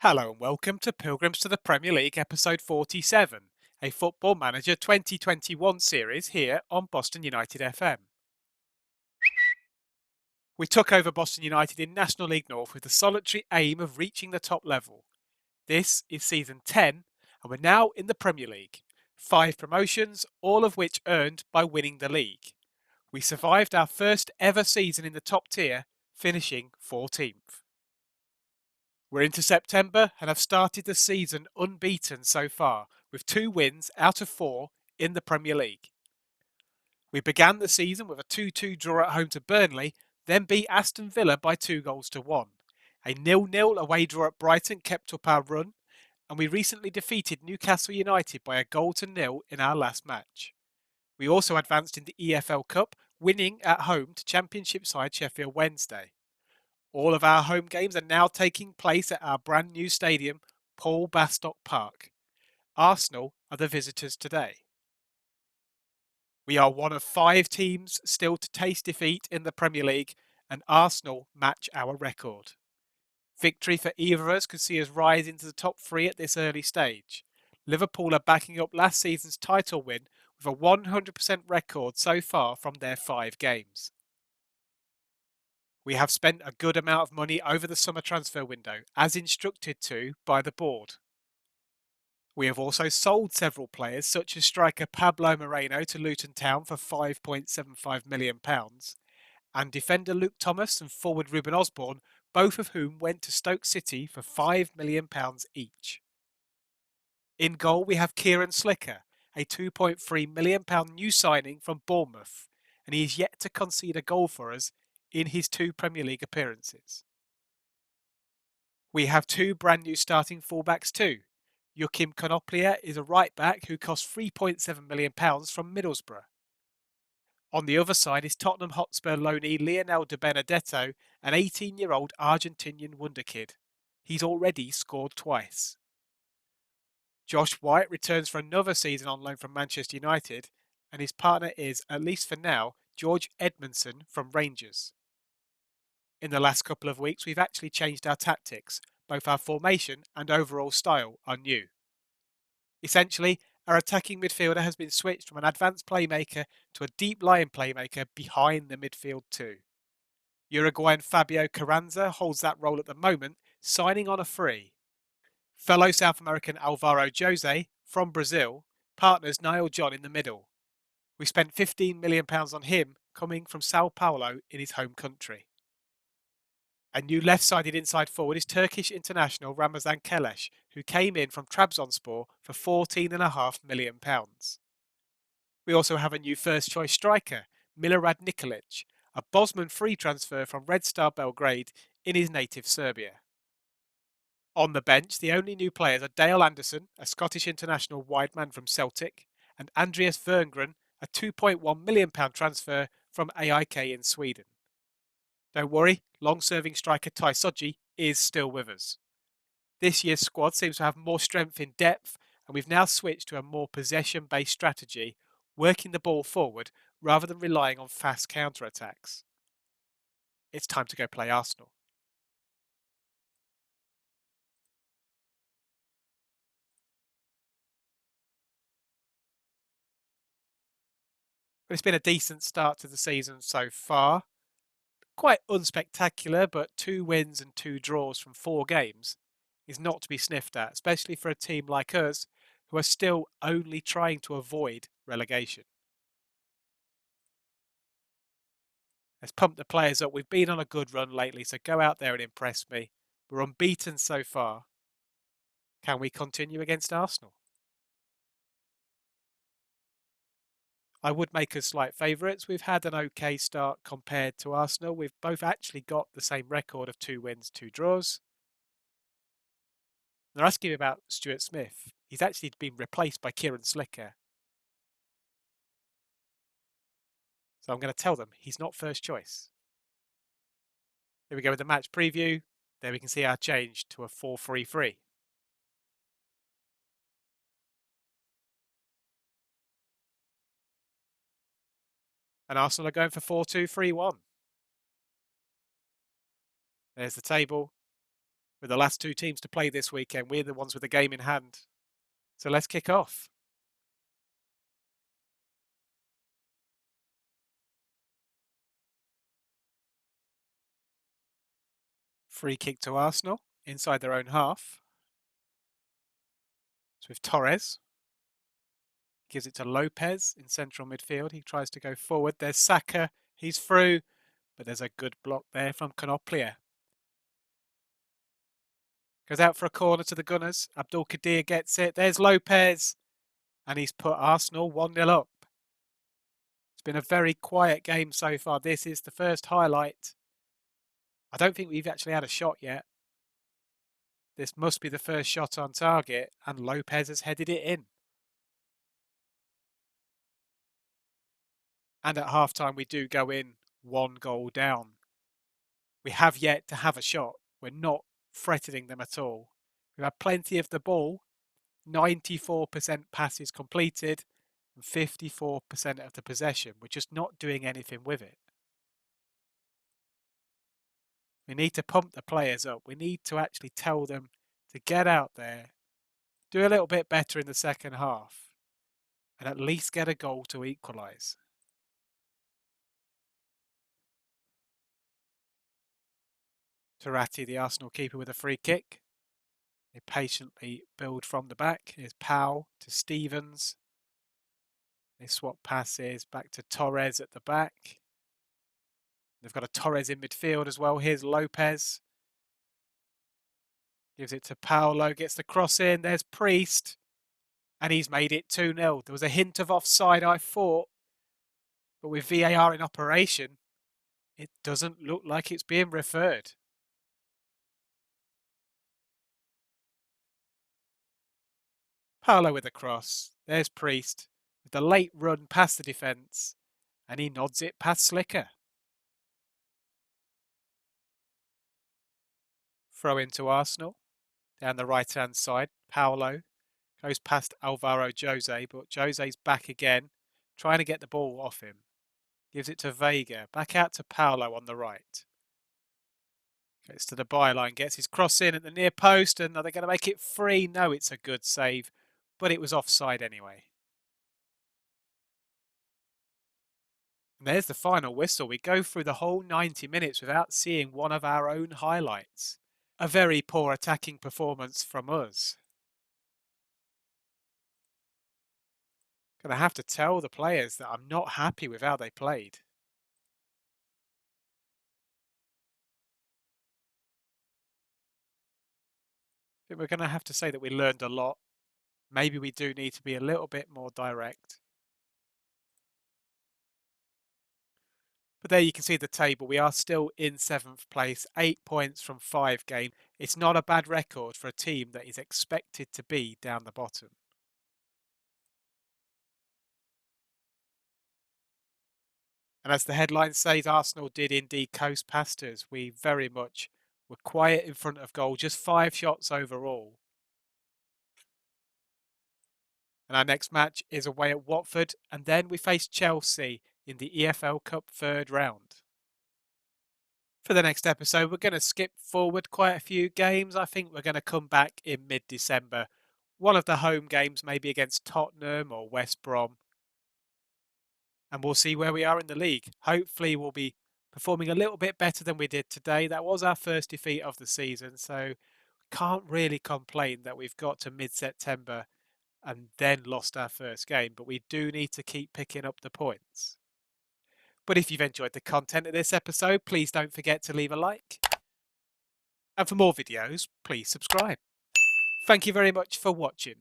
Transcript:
Hello and welcome to Pilgrims to the Premier League episode 47, a Football Manager 2021 series here on Boston United FM. We took over Boston United in National League North with the solitary aim of reaching the top level. This is season 10 and we're now in the Premier League. 5 promotions, all of which earned by winning the league. We survived our first ever season in the top tier, finishing 14th. We're into September and have started the season unbeaten so far, with 2 wins out of 4 in the Premier League. We began the season with a 2-2 draw at home to Burnley, then beat Aston Villa by 2-1. A 0-0 away draw at Brighton kept up our run, and we recently defeated Newcastle United by 1-0 in our last match. We also advanced in the EFL Cup, winning at home to Championship side Sheffield Wednesday. All of our home games are now taking place at our brand new stadium, Paul Bastock Park. Arsenal are the visitors today. We are one of 5 teams still to taste defeat in the Premier League, and Arsenal match our record. Victory for either of us could see us rise into the top 3 at this early stage. Liverpool are backing up last season's title win with a 100% record so far from their 5 games. We have spent a good amount of money over the summer transfer window, as instructed to by the board. We have also sold several players, such as striker Pablo Moreno to Luton Town for £5.75 million, and defender Luke Thomas and forward Ruben Osborne, both of whom went to Stoke City for £5 million each. In goal, we have Kieran Slicker, a £2.3 million new signing from Bournemouth, and he is yet to concede a goal for us in his 2 Premier League appearances. We have 2 brand new starting fullbacks too. Joachim Konoplia is a right back who cost £3.7 million from Middlesbrough. On the other side is Tottenham Hotspur loanee Lionel De Benedetto, an 18-year-old Argentinian wonderkid. He's already scored twice. Josh White returns for another season on loan from Manchester United, and his partner is, at least for now, George Edmondson from Rangers. In the last couple of weeks, we've actually changed our tactics. Both our formation and overall style are new. Essentially, our attacking midfielder has been switched from an advanced playmaker to a deep lying playmaker behind the midfield too. Uruguayan Fabio Carranza holds that role at the moment, signing on a free. Fellow South American Alvaro Jose, from Brazil, partners Niall John in the middle. We spent £15 million on him, coming from Sao Paulo in his home country. A new left-sided inside forward is Turkish international Ramazan Keleş, who came in from Trabzonspor for £14.5 million. We also have a new first-choice striker, Milorad Nikolic, a Bosman free transfer from Red Star Belgrade in his native Serbia. On the bench, the only new players are Dale Anderson, a Scottish international wide man from Celtic, and Andreas Verngren, a £2.1 million transfer from AIK in Sweden. Don't worry, long-serving striker Tai Soji is still with us. This year's squad seems to have more strength in depth, and we've now switched to a more possession-based strategy, working the ball forward rather than relying on fast counter-attacks. It's time to go play Arsenal. But it's been a decent start to the season so far. Quite unspectacular, but 2 wins and 2 draws from 4 games is not to be sniffed at, especially for a team like us who are still only trying to avoid relegation. Let's pump the players up. We've been on a good run lately, so go out there and impress me. We're unbeaten so far. Can we continue against Arsenal? I would make us slight favourites. We've had an okay start compared to Arsenal. We've both actually got the same record of 2 wins, 2 draws. They're asking me about Stuart Smith. He's actually been replaced by Kieran Slicker. So I'm going to tell them he's not first choice. Here we go with the match preview. There we can see our change to a 4-3-3. And Arsenal are going for 4-2-3-1. There's the table. We're the last two teams to play this weekend. We're the ones with the game in hand. So let's kick off. Free kick to Arsenal inside their own half. It's with Torres. Gives it to Lopez in central midfield. He tries to go forward. There's Saka. He's through. But there's a good block there from Konoplia. Goes out for a corner to the Gunners. Abdul Kadir gets it. There's Lopez. And he's put Arsenal 1-0 up. It's been a very quiet game so far. This is the first highlight. I don't think we've actually had a shot yet. This must be the first shot on target. And Lopez has headed it in. And at half-time, we do go in 1 goal down. We have yet to have a shot. We're not threatening them at all. We've had plenty of the ball. 94% passes completed and 54% of the possession. We're just not doing anything with it. We need to pump the players up. We need to actually tell them to get out there, do a little bit better in the second half, and at least get a goal to equalise. Tarati, the Arsenal keeper, with a free kick. They patiently build from the back. Here's Powell to Stevens. They swap passes back to Torres at the back. They've got a Torres in midfield as well. Here's Lopez. Gives it to Paolo, gets the cross in. There's Priest. And he's made it 2-0. There was a hint of offside, I thought. But with VAR in operation, it doesn't look like it's being referred. Paolo with a cross. There's Priest with the late run past the defence. And he nods it past Slicker. Throw into Arsenal. Down the right-hand side. Paolo goes past Alvaro Jose, but Jose's back again, trying to get the ball off him. Gives it to Vega. Back out to Paolo on the right. Gets to the byline, gets his cross in at the near post, and are they going to make it free? No, it's a good save, but it was offside anyway. And there's the final whistle. We go through the whole 90 minutes without seeing one of our own highlights. A very poor attacking performance from us. Going to have to tell the players that I'm not happy with how they played. I think we're going to have to say that we learned a lot. Maybe we do need to be a little bit more direct. But there you can see the table. We are still in 7th place, 8 points from 5 games. It's not a bad record for a team that is expected to be down the bottom. And as the headline says, Arsenal did indeed coast past us. We very much were quiet in front of goal, just 5 shots overall. And our next match is away at Watford, and then we face Chelsea in the EFL Cup 3rd round. For the next episode, we're going to skip forward quite a few games. I think we're going to come back in mid-December. One of the home games maybe against Tottenham or West Brom. And we'll see where we are in the league. Hopefully we'll be performing a little bit better than we did today. That was our first defeat of the season, so can't really complain that we've got to mid-September and then lost our first game. But we do need to keep picking up the points. But if you've enjoyed the content of this episode, please don't forget to leave a like. And for more videos, please subscribe. Thank you very much for watching.